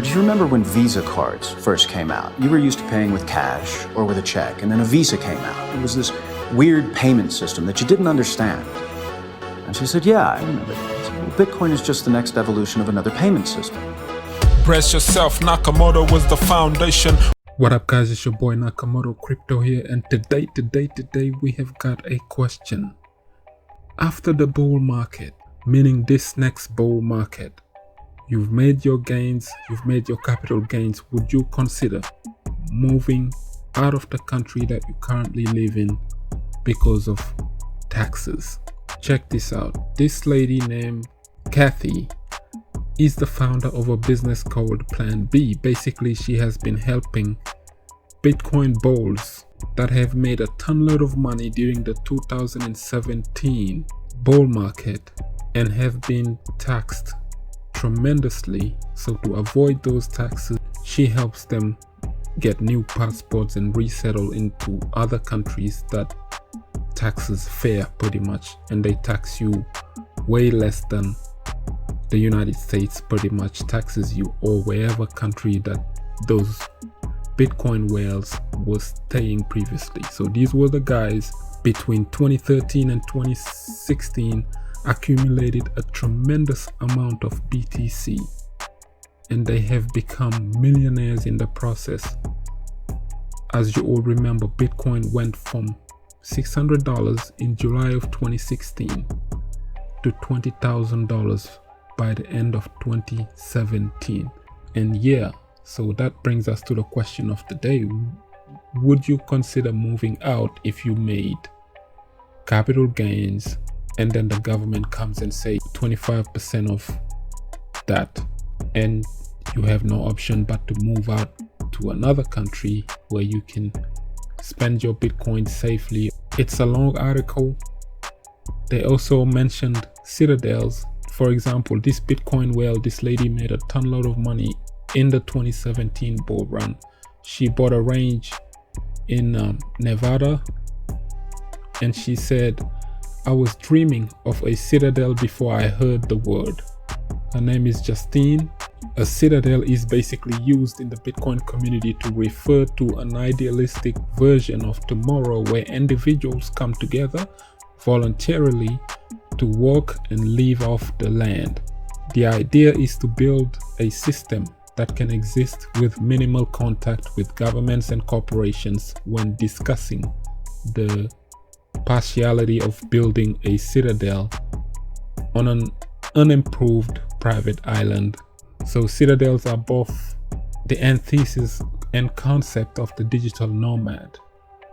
Do you remember when Visa cards first came out? You were used to paying with cash or with a check, and then a Visa came out. It was this weird payment system that you didn't understand. And she said, yeah, I remember that. Well, Bitcoin is just the next evolution of another payment system. Brace yourself, Nakamoto was the foundation. What up guys, it's your boy Nakamoto Crypto here, and today we have got a question. After the bull market, meaning this next bull market, you've made your gains, you've made your capital gains, would you consider moving out of the country that you currently live in because of taxes? Check this out. This lady named Kathy is the founder of a business called Plan B. Basically, she has been helping Bitcoin bulls that have made a tonload of money during the 2017 bull market and have been taxed tremendously. So to avoid those taxes, she helps them get new passports and resettle into other countries that taxes fair pretty much, and they tax you way less than the United States pretty much taxes you, or wherever country that those Bitcoin whales were staying previously. So these were the guys between 2013 and 2016 accumulated a tremendous amount of BTC, and they have become millionaires in the process. As you all remember, Bitcoin went from $600 in July of 2016 to $20,000 by the end of 2017. And yeah, so that brings us to the question of the day. Would you consider moving out if you made capital gains and then the government comes and say 25% of that, and you have no option but to move out to another country where you can spend your Bitcoin safely? It's a long article. They also mentioned citadels. For example, this Bitcoin whale, this lady made a tonload of money in the 2017 bull run. She bought a range in Nevada, and she said, I was dreaming of a citadel before I heard the word. Her name is Justine. A citadel is basically used in the Bitcoin community to refer to an idealistic version of tomorrow where individuals come together voluntarily to work and live off the land. The idea is to build a system that can exist with minimal contact with governments and corporations when discussing the partiality of building a citadel on an unimproved private island. So citadels are both the antithesis and concept of the digital nomad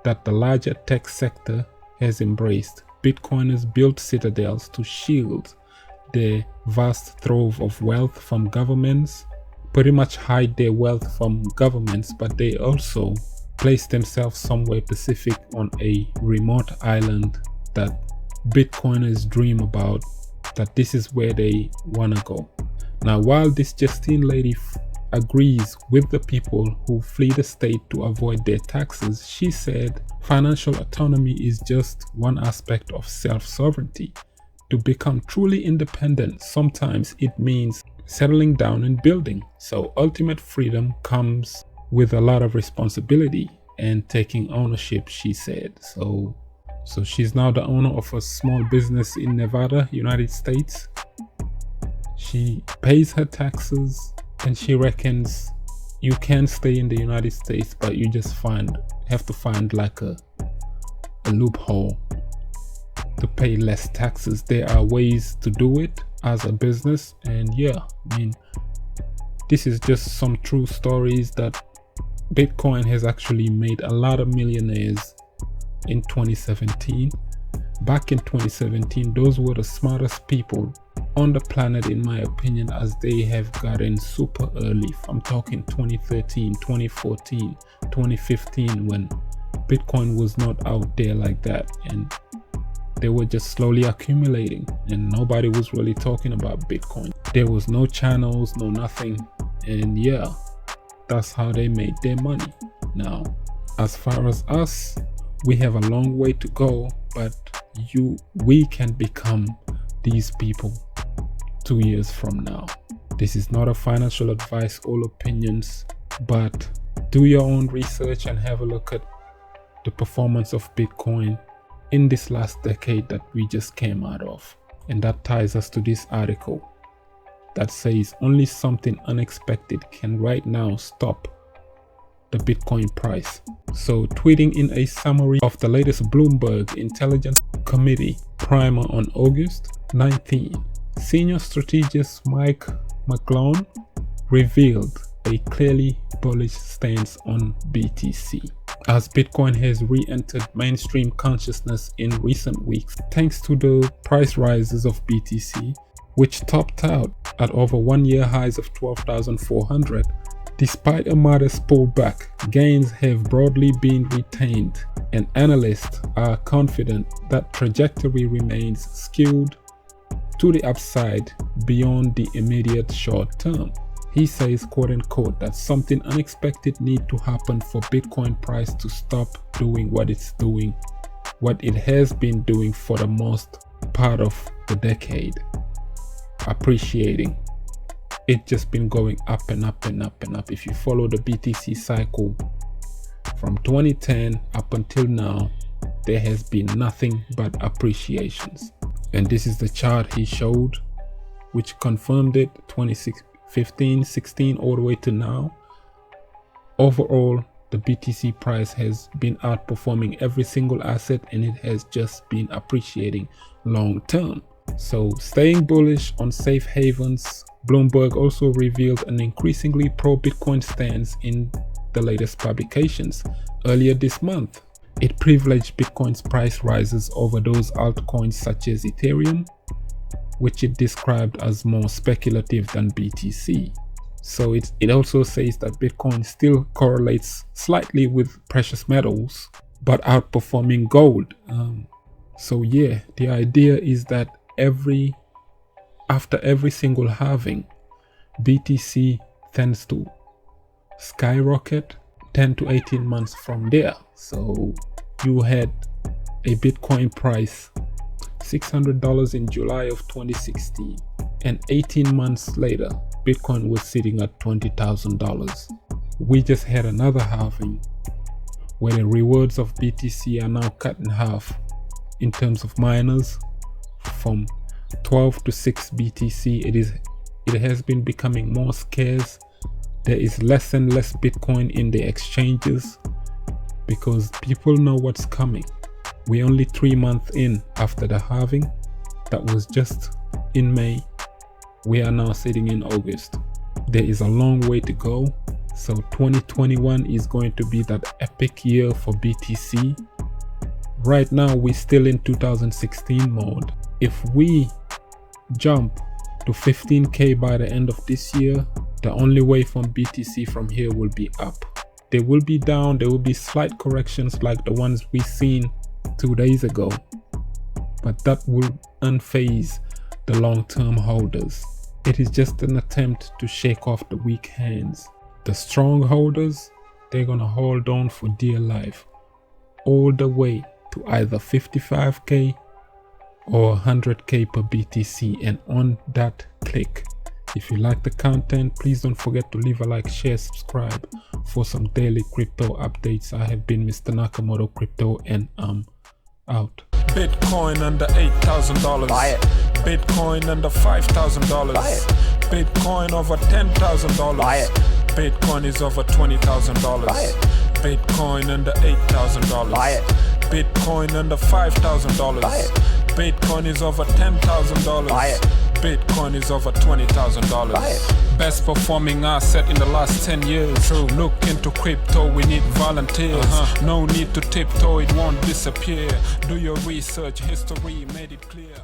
that the larger tech sector has embraced. Bitcoiners built citadels to shield their vast trove of wealth from governments, pretty much hide their wealth from governments, but they also place themselves somewhere specific on a remote island that Bitcoiners dream about, that this is where they want to go. Now, while this Justine lady agrees with the people who flee the state to avoid their taxes, she said financial autonomy is just one aspect of self-sovereignty. To become truly independent, sometimes it means settling down and building. So ultimate freedom comes with a lot of responsibility and taking ownership, she said. So she's now the owner of a small business in Nevada, United States. She pays her taxes, and she reckons you can stay in the United States, but you just have to find like a loophole to pay less taxes. There are ways to do it as a business, and yeah, I mean, this is just some true stories that Bitcoin has actually made a lot of millionaires in 2017. Back in 2017, those were the smartest people on the planet, in my opinion, as they have gotten super early. I'm talking 2013, 2014, 2015, when Bitcoin was not out there like that, and they were just slowly accumulating, and nobody was really talking about Bitcoin. There was no channels, no nothing, and yeah, that's how they made their money. Now, as far as us, we have a long way to go, but we can become these people 2 years from now. This is not a financial advice or opinions, but do your own research and have a look at the performance of Bitcoin in this last decade that we just came out of. And that ties us to this article that says only something unexpected can right now stop the Bitcoin price. So tweeting in a summary of the latest Bloomberg Intelligence Committee primer on August 19, senior strategist Mike McClone revealed a clearly bullish stance on BTC, as Bitcoin has re-entered mainstream consciousness in recent weeks thanks to the price rises of BTC, which topped out at over 1-year highs of 12,400. Despite a modest pullback, gains have broadly been retained, and analysts are confident that trajectory remains skewed to the upside beyond the immediate short term. He says, quote unquote, that something unexpected needs to happen for Bitcoin price to stop doing what it has been doing for the most part of the decade, appreciating. It's just been going up and up and up and up. If you follow the BTC cycle from 2010 up until now, there has been nothing but appreciations. And this is the chart he showed, which confirmed it 2015, 16, all the way to now. Overall, the BTC price has been outperforming every single asset, and it has just been appreciating long term. So staying bullish on safe havens. Bloomberg also revealed an increasingly pro-Bitcoin stance in the latest publications. Earlier this month, it privileged Bitcoin's price rises over those altcoins such as Ethereum, which it described as more speculative than BTC. So it also says that Bitcoin still correlates slightly with precious metals, but outperforming gold. So yeah, the idea is that after every single halving, BTC tends to skyrocket 10 to 18 months from there. So you had a Bitcoin price $600 in July of 2016, and 18 months later Bitcoin was sitting at $20,000. We just had another halving where the rewards of BTC are now cut in half in terms of miners, from 12 to 6 BTC. It has been becoming more scarce. There is less and less Bitcoin in the exchanges because people know what's coming. We're only 3 months in after the halving. That was just in May. We are now sitting in August. There is a long way to go. So 2021 is going to be that epic year for BTC. Right now we're still in 2016 mode. If we jump to 15k by the end of this year, the only way from BTC from here will be up. They will be down, there will be slight corrections like the ones we seen 2 days ago, but that will unfaze the long-term holders. It is just an attempt to shake off the weak hands. The strong holders, they're gonna hold on for dear life all the way to either 55k or 100k per BTC. And on that click, if you like the content, please don't forget to leave a like, share, subscribe for some daily crypto updates. I have been Mr. Nakamoto Crypto, and I'm out. Bitcoin under $8,000. Buy it. Bitcoin under $5,000. Buy it. Bitcoin over $10,000. Buy it. Bitcoin is over $20,000. Buy it. Bitcoin under $8,000. Buy it. Bitcoin under $5,000. Buy it. Bitcoin is over $10,000. Buy it. Bitcoin is over $20,000. Buy it. Best performing asset in the last 10 years. True. Look into crypto, we need volunteers. No need to tiptoe, it won't disappear. Do your research, history made it clear.